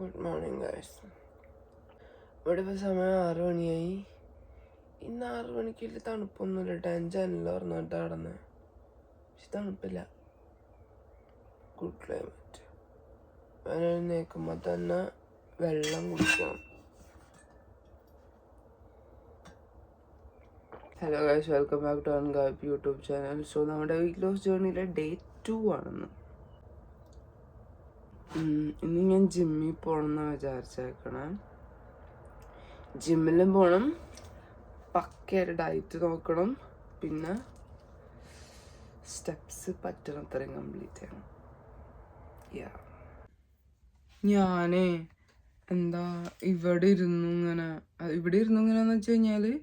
Good morning guys. ഇവിടെ ഇപ്പോൾ സമയം 6 മണിയായി. ഇന്ന് 6 മണിക്ക് വലിയ തണുപ്പൊന്നുമില്ല കേട്ടോ. ഞാൻ ജനൽ തുറന്നിട്ട് നടന്ന്, പക്ഷെ തണുപ്പില്ല. Good climate. ഞാൻ എഴുന്നേൽക്കുമ്പോൾ തന്നെ വെള്ളം കുടിക്കണം. Hello guys, welcome back to അൻഗാബ് യൂട്യൂബ് ചാനൽ. സോ നമ്മുടെ വെയിറ്റ് ലോസ് ജേർണിയിലെ ഡേ 2 ആണെന്ന്. ഇന്ന് ഞാൻ ജിമ്മിൽ പോകണമെന്ന് വിചാരിച്ചേക്കണേ. ജിമ്മിലും പോകണം, പക്കയായിട്ട് ഡയറ്റ് നോക്കണം, പിന്നെ സ്റ്റെപ്സ് പറ്റണത്രയും കംപ്ലീറ്റ് ചെയ്യണം. ഞാനേ ഇവിടെ ഇരുന്നു ഇങ്ങനെന്ന് വെച്ച് കഴിഞ്ഞാല്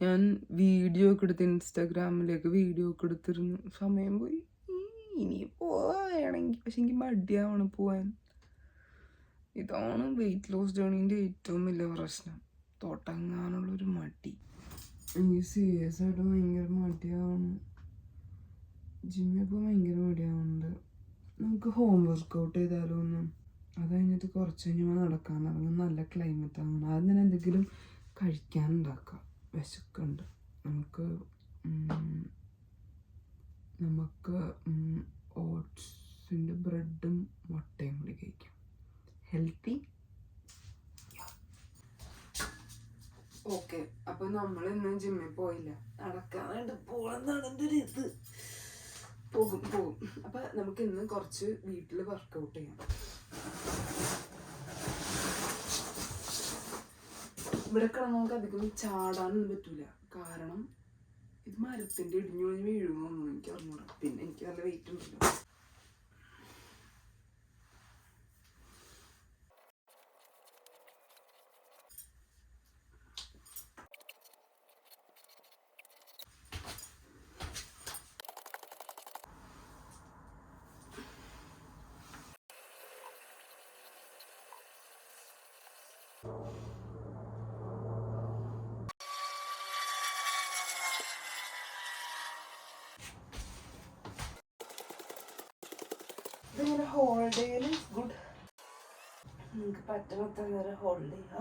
ഞാൻ വീഡിയോ ഒക്കെ എടുത്ത് ഇൻസ്റ്റാഗ്രാമിലേക്ക് വീഡിയോ ഒക്കെ എടുത്തിരുന്നു. സമയം പോയി. ഇനി പോവാണെങ്കിൽ പക്ഷെ എനിക്ക് മടിയാവണം പോവാൻ. ഇതാണ് വെയിറ്റ് ലോസ് ജേർണീൻ്റെ ഏറ്റവും വലിയ പ്രശ്നം, തുടങ്ങാനുള്ളൊരു മടി. എനിക്ക് സീരിയസ് ആയിട്ട് ഭയങ്കര മടിയാവണം. ജിമ്മിൽ പോകാൻ ഭയങ്കര മടിയാവുന്നുണ്ട്. നമുക്ക് ഹോം വർക്കൗട്ട് ചെയ്താലോ ഒന്നും. അത് കഴിഞ്ഞിട്ട് കുറച്ച് കഴിഞ്ഞാൽ നടക്കാൻ തുടങ്ങും. നല്ല ക്ലൈമറ്റ് ആവണം. ആദ്യം തന്നെ എന്തെങ്കിലും കഴിക്കാനുണ്ടാക്കാം. വിശക്കുണ്ട്. നമുക്ക് ഓട്സിൻ്റെ ബ്രെഡും മുട്ടയും കൂടി കഴിക്കാം. ഹെൽത്തി. ഓക്കെ, അപ്പൊ നമ്മൾ ഇന്ന് ജിമ്മിൽ പോയില്ല. നടക്കാനായിട്ട് പോകണമെന്നാണ് എൻ്റെ ഒരു ഇത്. പോകും. അപ്പൊ നമുക്ക് ഇന്ന് കുറച്ച് വീട്ടിൽ വർക്കൗട്ട് ചെയ്യാം. ഇവിടെ കിടന്ന് നമുക്ക് അധികം ചാടാനൊന്നും പറ്റൂല. കാരണം ഇത് മരത്തിന്റെ ഇടിഞ്ഞു വീഴുമെന്നൊന്നും എനിക്ക് അറിഞ്ഞൂടാ. പിന്നെ എനിക്ക് നല്ല വെയിറ്റ് ഉണ്ടല്ലോ. ഇതിങ്ങനെ ഹോൾഡ് ചെയ്യൽ ഗുഡ്. നിങ്ങൾക്ക് പറ്റണത്ര നേരം ഹോൾഡ് ചെയ്യുക.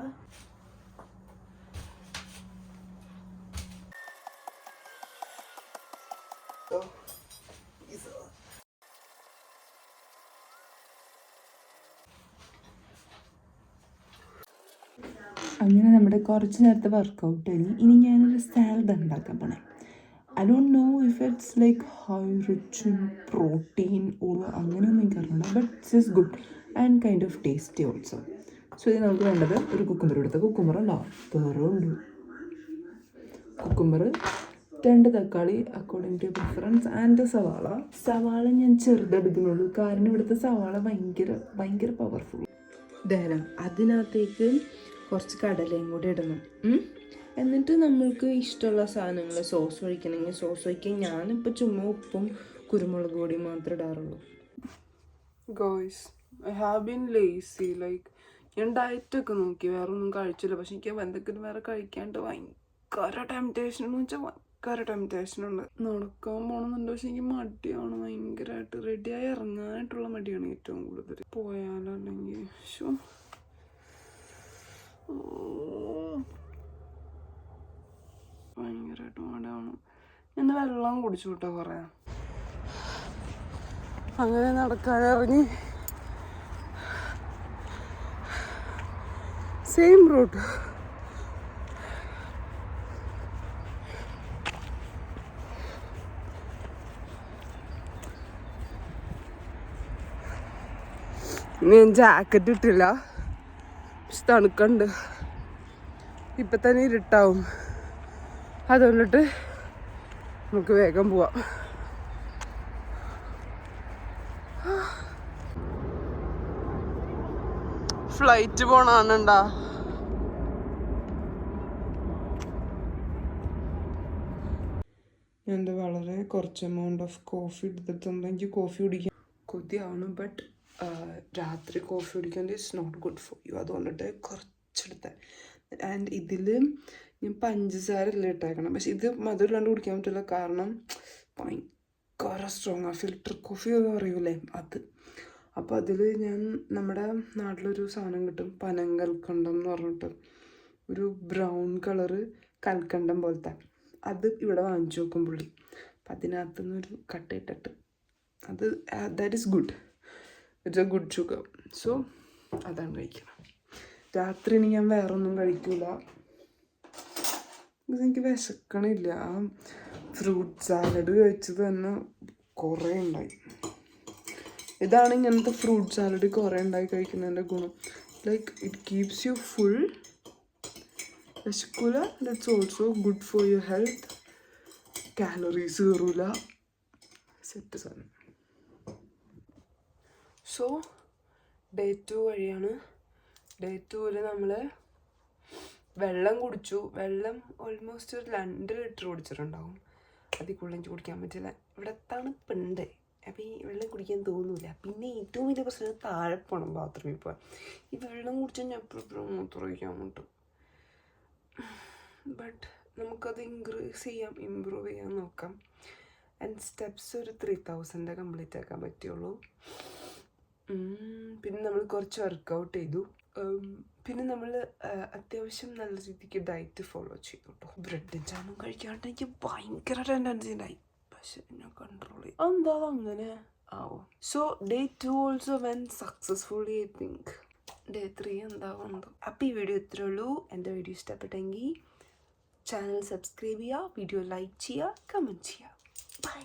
അങ്ങനെ നമ്മുടെ കുറച്ച് നേരത്തെ വർക്കൗട്ട് കഴിഞ്ഞ് ഇനി ഞാനൊരു സാലഡ് ഉണ്ടാക്കാൻ പോണേ. I don't know if it's like high rich in protein or അങ്ങനെയൊന്നും എനിക്കറിയില്ല, but it's just good and kind of tasty also. So ഇത് നമുക്ക് വേണ്ടത് ഒരു കുക്കുംബർ. എടുത്ത കുക്കുംബർ ഉണ്ടാവും, വേറെ ഉണ്ട്. കുക്കുംബർ, 2 തക്കാളി അക്കോർഡിംഗ് ടു പ്രിഫറൻസ്, ആൻഡ് സവാള ഞാൻ ചെറുതെടുക്കുന്നുള്ളൂ. കാരണം ഇവിടുത്തെ സവാള ഭയങ്കര പവർഫുൾ. അതിനകത്തേക്ക് കുറച്ച് കടലയും കൂടി ഇടണം. എന്നിട്ട് നമ്മൾക്ക് ഇഷ്ടമുള്ള സാധനങ്ങൾ സോസ് ഒഴിക്കണമെങ്കിൽ സോസ് ഒഴിക്കാൻ. ഞാനിപ്പോൾ ചുമ്മാ ഉപ്പും കുരുമുളക് പൊടിയും മാത്രമേ ഇടാറുള്ളൂ. ഗോയ്സ്, ഐ ഹാവ് ബീൻ ലേസി. ഞാൻ ഡയറ്റൊക്കെ നോക്കി, വേറെ ഒന്നും കഴിച്ചില്ല. പക്ഷെ എനിക്ക് എന്തെങ്കിലും വേറെ കഴിക്കാണ്ട് ഭയങ്കര ടെംപ്റ്റേഷൻ എന്ന് വെച്ചാൽ ഭയങ്കര ടെംപ്റ്റേഷൻ ഉണ്ട്. നടക്കാൻ പോകണമെന്നുണ്ട്, പക്ഷെ എനിക്ക് മടിയാണ് ഭയങ്കരമായിട്ട്. റെഡിയായി ഇറങ്ങാനായിട്ടുള്ള മടിയാണ് ഏറ്റവും കൂടുതൽ. പോയാലോ അല്ലെങ്കിൽ ഭയങ്കരമായിട്ട് മടിയാണ്. ഞാൻ വെള്ളം കുടിച്ചു കേട്ടോ കുറേ. അങ്ങനെ നടക്കാനിറങ്ങി. Same route. ഞാൻ ജാക്കറ്റ് ഇട്ടില്ല, പക്ഷെ തണുക്കുണ്ട്. ഇപ്പം തന്നെ ഇരുട്ടാവും. അതുകൊണ്ടിട്ട് നമുക്ക് വേഗം പോവാം. ഫ്ലൈറ്റ് പോണാണുണ്ടാ. ഞാൻ വളരെ കുറച്ച് എമൗണ്ട് ഓഫ് കോഫി എടുത്തിട്ടുണ്ട്. എനിക്ക് കോഫി കുടിക്കാൻ കൊതിയാണ്, ബട്ട് രാത്രി കോഫി കുടിക്കാൻ it's not good for you. അതുകൊണ്ടിട്ട് കുറച്ചെടുത്തേ. ആൻഡ് ഇതിൽ ഞാൻ പഞ്ചസാര ഇല്ല ഇട്ടേക്കണം. പക്ഷെ ഇത് മധുരമില്ലാണ്ട് കുടിക്കാൻ പറ്റില്ല, കാരണം ഭയങ്കര സ്ട്രോങ് ആ. ഫിൽറ്റർ കോഫി അറിയൂലേ അത്. അപ്പോൾ അതിൽ ഞാൻ നമ്മുടെ നാട്ടിലൊരു സാധനം കിട്ടും, പനങ്കൽക്കണ്ടം എന്ന് പറഞ്ഞിട്ട് ഒരു ബ്രൗൺ കളറ് കൽക്കണ്ടം പോലത്തെ, അത് ഇവിടെ വാങ്ങിച്ചു നോക്കും പുള്ളി. അപ്പം അതിനകത്ത് നിന്നൊരു കട്ടയിട്ടിട്ട് അത് that is good, it's A good sugar. So അതാണ് കഴിക്കണം. രാത്രി ഇനി ഞാൻ വേറെ ഒന്നും കഴിക്കില്ല, എനിക്ക് വിശക്കണില്ല. ആ ഫ്രൂട്ട് സാലഡ് കഴിച്ചത് തന്നെ കുറേ ഉണ്ടായി. ഇതാണ് ഇങ്ങനത്തെ ഫ്രൂട്ട് സാലഡ് കുറേ ഉണ്ടായി കഴിക്കുന്നതിൻ്റെ ഗുണം. Like it keeps you full, വിശക്കൂല, it's also good for your health, calories കയറൂല, സെറ്റ് സാധനം. സോ ഡേ 2 വഴിയാണ്. ഡേ 2-ൽ നമ്മൾ വെള്ളം കുടിച്ചു. വെള്ളം ഓൾമോസ്റ്റ് ഒരു 2 ലിറ്റർ കുടിച്ചിട്ടുണ്ടാവും. അതിൽ കൂടുതൽ എനിക്ക് കുടിക്കാൻ പറ്റില്ല, ഇവിടെ തണുപ്പുണ്ട്. അപ്പോൾ ഈ വെള്ളം കുടിക്കാൻ തോന്നില്ല. പിന്നെ ഏറ്റവും വലിയ പ്രശ്നം താഴെ പോകണം ബാത്റൂമിൽ പോകാൻ. ഈ വെള്ളം കുടിച്ചാൽ ഞാൻ എപ്പോഴും മൂത്രം ഒഴിക്കാൻ മുട്ടും. ബട്ട് നമുക്കത് ഇമ്പ്രൂവ് ചെയ്യാൻ നോക്കാം. ആൻഡ് സ്റ്റെപ്സ് ഒരു 3000 കംപ്ലീറ്റ് ആക്കാൻ പറ്റുള്ളൂ. പിന്നെ നമ്മൾ കുറച്ച് വർക്കൗട്ട് ചെയ്തു. പിന്നെ നമ്മൾ അത്യാവശ്യം നല്ല രീതിക്ക് ഡയറ്റ് ഫോളോ ചെയ്തു കേട്ടോ. ബ്രെഡും ജാമും കഴിക്കാണ്ട് എനിക്ക് ഭയങ്കര ടെൻഡൻസി ഉണ്ടായി, പക്ഷെ ഞാൻ കൺട്രോൾ ചെയ്തു. എന്താ അങ്ങനെ ആവും. So day 2 also when successfully. I think day 3 എന്താവുന്നുണ്ടോ. അപ്പോൾ ഈ വീഡിയോ ഇത്രേ ഉള്ളൂ. എൻ്റെ വീഡിയോ ഇഷ്ടപ്പെട്ടെങ്കിൽ ചാനൽ സബ്സ്ക്രൈബ് ചെയ്യുക, വീഡിയോ ലൈക്ക് ചെയ്യുക, കമൻറ്റ് ചെയ്യുക. ബൈ.